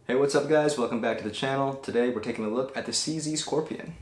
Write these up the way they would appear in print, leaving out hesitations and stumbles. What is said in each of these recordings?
Hey, what's up guys? Welcome back to the channel. Today we're taking a look at the CZ Scorpion.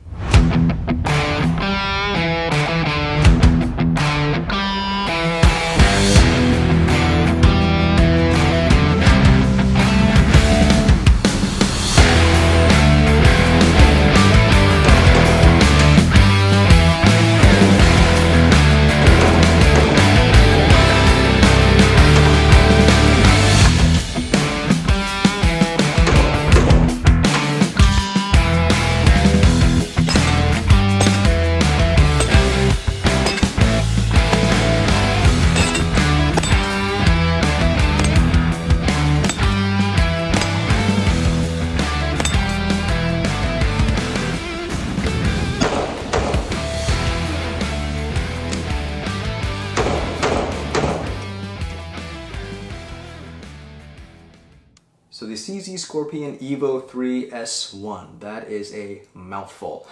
So the CZ Scorpion EVO 3 S1, that is a mouthful.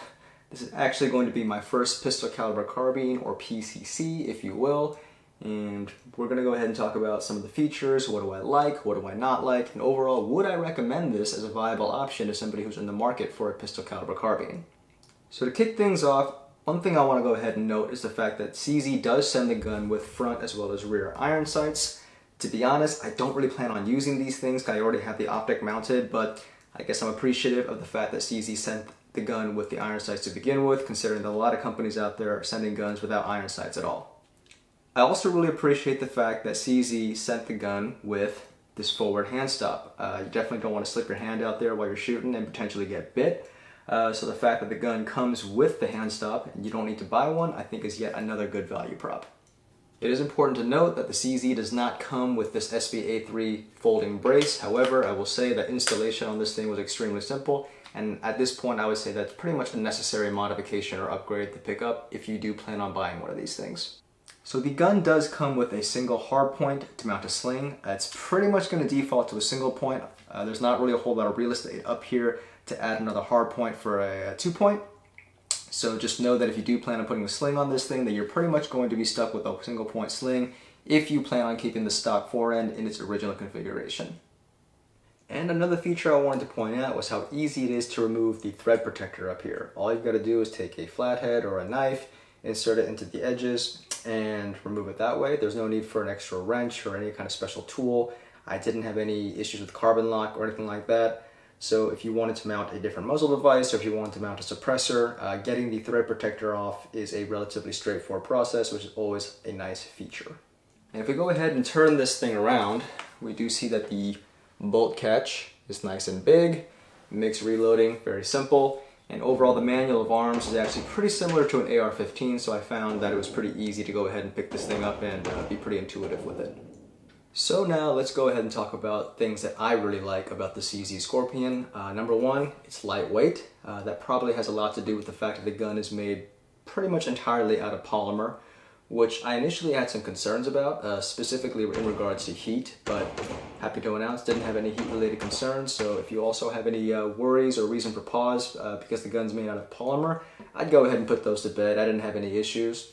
This is actually going to be my first pistol caliber carbine, or PCC if you will, and we're going to go ahead and talk about some of the features. What do I like, what do I not like, and overall, would I recommend this as a viable option to somebody who's in the market for a pistol caliber carbine? So to kick things off, one thing I want to go ahead and note is the fact that CZ does send the gun with front as well as rear iron sights. To be honest, I don't really plan on using these things because I already have the optic mounted, but I guess I'm appreciative of the fact that CZ sent the gun with the iron sights to begin with, considering that a lot of companies out there are sending guns without iron sights at all. I also really appreciate the fact that CZ sent the gun with this forward hand stop. You definitely don't want to slip your hand out there while you're shooting and potentially get bit. So the fact that the gun comes with the hand stop and you don't need to buy one, I think is yet another good value prop. It is important to note that the CZ does not come with this SBA3 folding brace. However, I will say that installation on this thing was extremely simple, and at this point I would say that's pretty much a necessary modification or upgrade to pick up if you do plan on buying one of these things. So the gun does come with a single hard point to mount a sling. It's pretty much going to default to a single point. There's not really a whole lot of real estate up here to add another hard point for a 2-point. So just know that if you do plan on putting a sling on this thing, then you're pretty much going to be stuck with a single point sling if you plan on keeping the stock forend in its original configuration. And another feature I wanted to point out was how easy it is to remove the thread protector up here. All you've got to do is take a flathead or a knife, insert it into the edges, and remove it that way. There's no need for an extra wrench or any kind of special tool. I didn't have any issues with carbon lock or anything like that. So if you wanted to mount a different muzzle device, or if you wanted to mount a suppressor, getting the thread protector off is a relatively straightforward process, which is always a nice feature. And if we go ahead and turn this thing around, we do see that the bolt catch is nice and big, makes reloading very simple, and overall the manual of arms is actually pretty similar to an AR-15, so I found that it was pretty easy to go ahead and pick this thing up and be pretty intuitive with it. So now let's go ahead and talk about things that I really like about the CZ Scorpion. Number one, it's lightweight. That probably has a lot to do with the fact that the gun is made pretty much entirely out of polymer, which I initially had some concerns about, specifically in regards to heat, but happy to announce didn't have any heat related concerns. So if you also have any worries or reason for pause because the gun's made out of polymer, I'd go ahead and put those to bed. I didn't have any issues.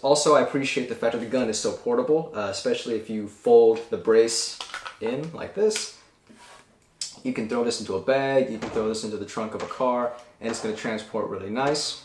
Also, I appreciate the fact that the gun is so portable, especially if you fold the brace in like this. You can throw this into a bag, you can throw this into the trunk of a car, and it's going to transport really nice.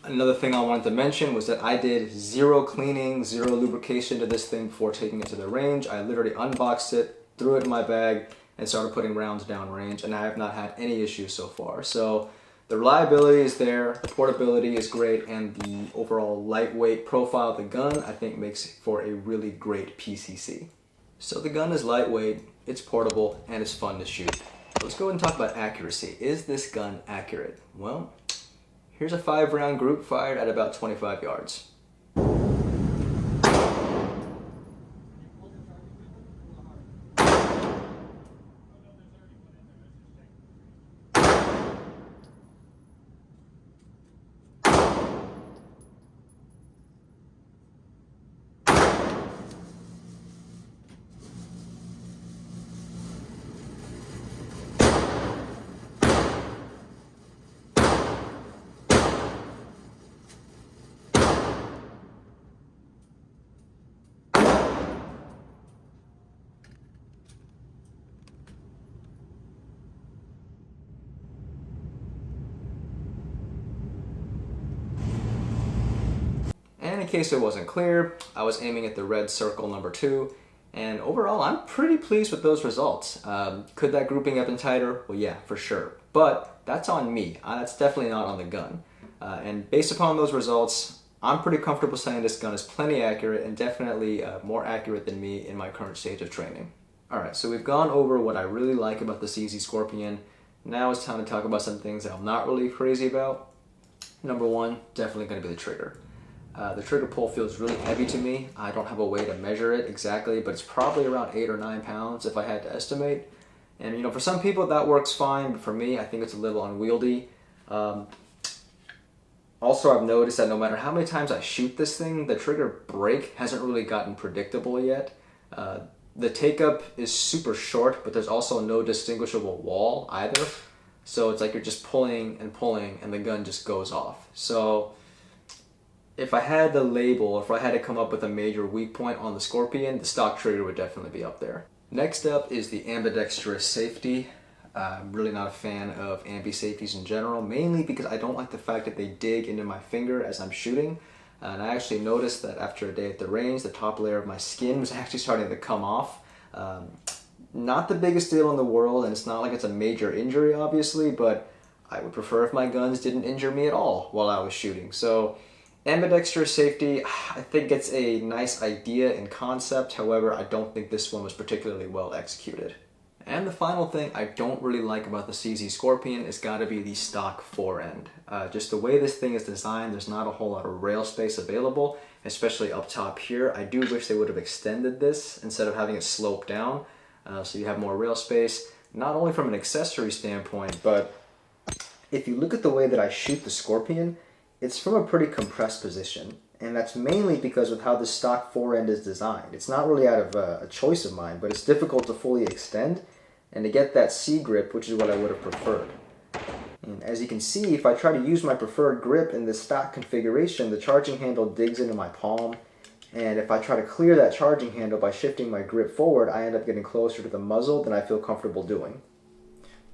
Another thing I wanted to mention was that I did zero cleaning, zero lubrication to this thing before taking it to the range. I literally unboxed it, threw it in my bag, and started putting rounds down range, and I have not had any issues so far. So the reliability is there, the portability is great, and the overall lightweight profile of the gun I think makes for a really great PCC. So the gun is lightweight, it's portable, and it's fun to shoot. Let's go ahead and talk about accuracy. Is this gun accurate? Well, here's a 5-round group fired at about 25 yards. case it wasn't clear, I was aiming at the red circle number 2, and overall I'm pretty pleased with those results. Could that grouping have been tighter? Well, yeah, for sure. But that's on me. That's definitely not on the gun. And based upon those results, I'm pretty comfortable saying this gun is plenty accurate and definitely more accurate than me in my current stage of training. Alright, so we've gone over what I really like about the CZ Scorpion. Now it's time to talk about some things that I'm not really crazy about. Number one, definitely going to be the trigger. The trigger pull feels really heavy to me. I don't have a way to measure it exactly, but it's probably around 8 or 9 pounds if I had to estimate. And you know, for some people that works fine, but for me, I think it's a little unwieldy. Also, I've noticed that no matter how many times I shoot this thing, the trigger break hasn't really gotten predictable yet. The take-up is super short, but there's also no distinguishable wall either. So it's like you're just pulling and the gun just goes off. So if I had to label, if I had to come up with a major weak point on the Scorpion, the stock trigger would definitely be up there. Next up is the ambidextrous safety. I'm really not a fan of ambi safeties in general, mainly because I don't like the fact that they dig into my finger as I'm shooting. And I actually noticed that after a day at the range, the top layer of my skin was actually starting to come off. Not the biggest deal in the world, and it's not like it's a major injury, obviously, but I would prefer if my guns didn't injure me at all while I was shooting. So ambidextrous safety, I think it's a nice idea and concept. However, I don't think this one was particularly well executed. And the final thing I don't really like about the CZ Scorpion is got to be the stock forend. Just the way this thing is designed, there's not a whole lot of rail space available, especially up top here. I do wish they would have extended this instead of having it slope down, so you have more rail space, not only from an accessory standpoint, but if you look at the way that I shoot the Scorpion, it's from a pretty compressed position. And that's mainly because of how the stock forend is designed. It's not really out of a choice of mine, but it's difficult to fully extend and to get that C grip, which is what I would have preferred. And as you can see, if I try to use my preferred grip in this stock configuration, the charging handle digs into my palm. And if I try to clear that charging handle by shifting my grip forward, I end up getting closer to the muzzle than I feel comfortable doing.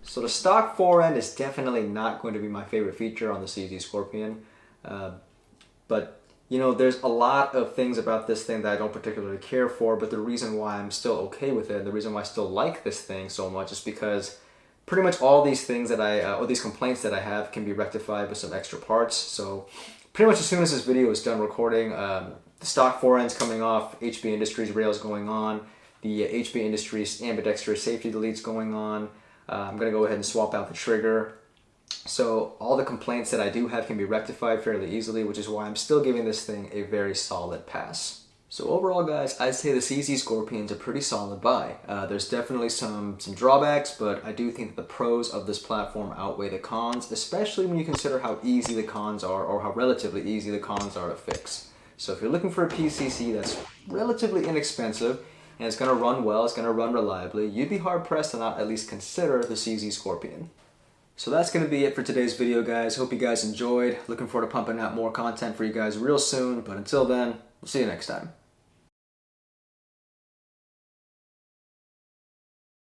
So the stock forend is definitely not going to be my favorite feature on the CZ Scorpion. But you know, there's a lot of things about this thing that I don't particularly care for, but the reason why I'm still okay with it, and the reason why I still like this thing so much is because pretty much all these things that or these complaints that I have can be rectified with some extra parts. So pretty much as soon as this video is done recording, the stock forend's coming off, HB Industries rails going on, the HB Industries ambidextrous safety deletes going on. I'm going to go ahead and swap out the trigger. So all the complaints that I do have can be rectified fairly easily, which is why I'm still giving this thing a very solid pass. So overall, guys, I'd say the CZ Scorpion's a pretty solid buy. There's definitely some drawbacks, but I do think that the pros of this platform outweigh the cons, especially when you consider how easy the cons are, or how relatively easy the cons are to fix. So if you're looking for a PCC that's relatively inexpensive, and it's going to run well, it's going to run reliably, you'd be hard-pressed to not at least consider the CZ Scorpion. So that's going to be it for today's video, guys. Hope you guys enjoyed. Looking forward to pumping out more content for you guys real soon. But until then, we'll see you next time.